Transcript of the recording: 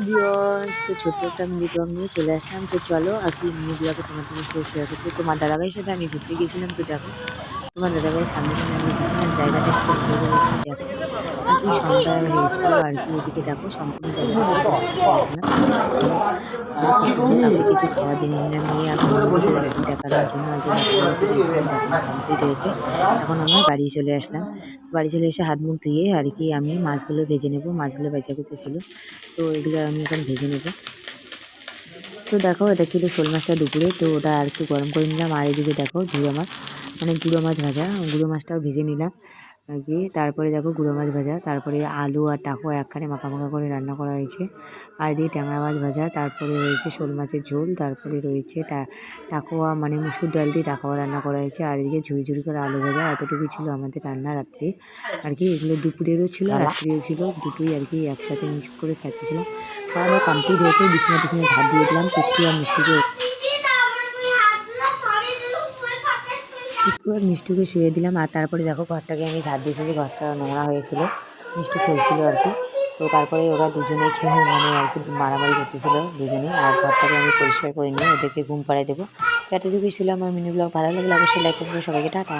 Viewers, তো ছোট্ট একটা মিনি ব্লগ নিয়ে চলে আসলাম। তো চলো আর কি মিনি ব্লগে তোমাদের সাথে শেয়ার করতে। তোমার দাদাভাইয়ের সাথে আমি ঘুরতে গেছিলাম। তো দেখো তোমার দাদাভাইয়ের সামনে নিয়েছিল, জায়গাটা একটু ঘুরে ঘুরে একটু দেখো। আর কি সন্ধ্যা হয়েছিল আর কি, এদিকে দেখো সম্পূর্ণ জায়গাটা তোমাদের সাথে শেয়ার করলাম। দেখো যেরকম সুন্দর, তারপরে কিছু খাওয়ার জিনিস নিলাম, নিয়ে আমি এগুলোকে দেখানোর জন্য আর কি হাতের নিয়ে চলে এসেছিলাম। দেখানো কমপ্লিট হয়েছে, এখন আমরা বাড়ি চলে আসলাম। বাড়ি চলে এসে হাত মুখ ধুয়ে আর কি আমি মাছগুলো ভেজে নেবো। মাছগুলো ভেজা কুচে ছিল, তো এগুলো আমি এখন ভেজে নেব। তো দেখো এটা ছিল শোল মাছটা দুপুরে, তো ওটা আর একটু গরম করে নিলাম। আর এদিকে দেখো ঝুড়ো মাছ, মানে গুঁড়ো মাছ ভাজা, গুঁড়ো মাছটাও ভেজে নিলাম আর কি। তারপরে দেখো গুঁড়ো মাছ ভাজা, তারপরে আলু আর টাকো একখানে মাখা মাখা করে রান্না করা হয়েছে। আর এদিকে ট্যাংরা মাছ ভাজা, তারপরে রয়েছে শোল মাছের ঝোল, তারপরে রয়েছে টাকোয়া মানে মুসুর ডাল দিয়ে টাকোয়া রান্না করা হয়েছে। আর এদিকে ঝুড়ি ঝুড়ি করে আলু ভাজা। এতটুকুই ছিল আমাদের রান্না রাত্রে আর কি। এগুলো দুপুরেরও ছিল, রাত্রেও ছিল, দুটোই আর কি একসাথে মিক্স করে খাইতেছিলাম। খাওয়া দাওয়া কমপ্লিট হয়েছে, বিছনা টিছনা ঝাড় দিয়ে দিলাম। পুচকু আর মিষ্টিকে মিষ্টিকে শুয়ে দিলাম। আর তারপরে দেখো ঘরটাকে আমি ঝাড় দিয়েছি, যে ঘরটা নোংরা হয়েছিল, মিষ্টি খেলছিল আর কি। তো তারপরে ওরা দুজনেই খেয়ে মানে আর কি মারামারি করতেছিল দুজনেই। আর ঘরটাকে আমি পরিষ্কার করে নিয়ে ওদেরকে ঘুম পাড়ায় দেবো। এতটুকুই ছিল আমার মিনি ব্লগ। ভালো লাগলে অবশ্যই লাইক করবো। সবাইকে টাটা।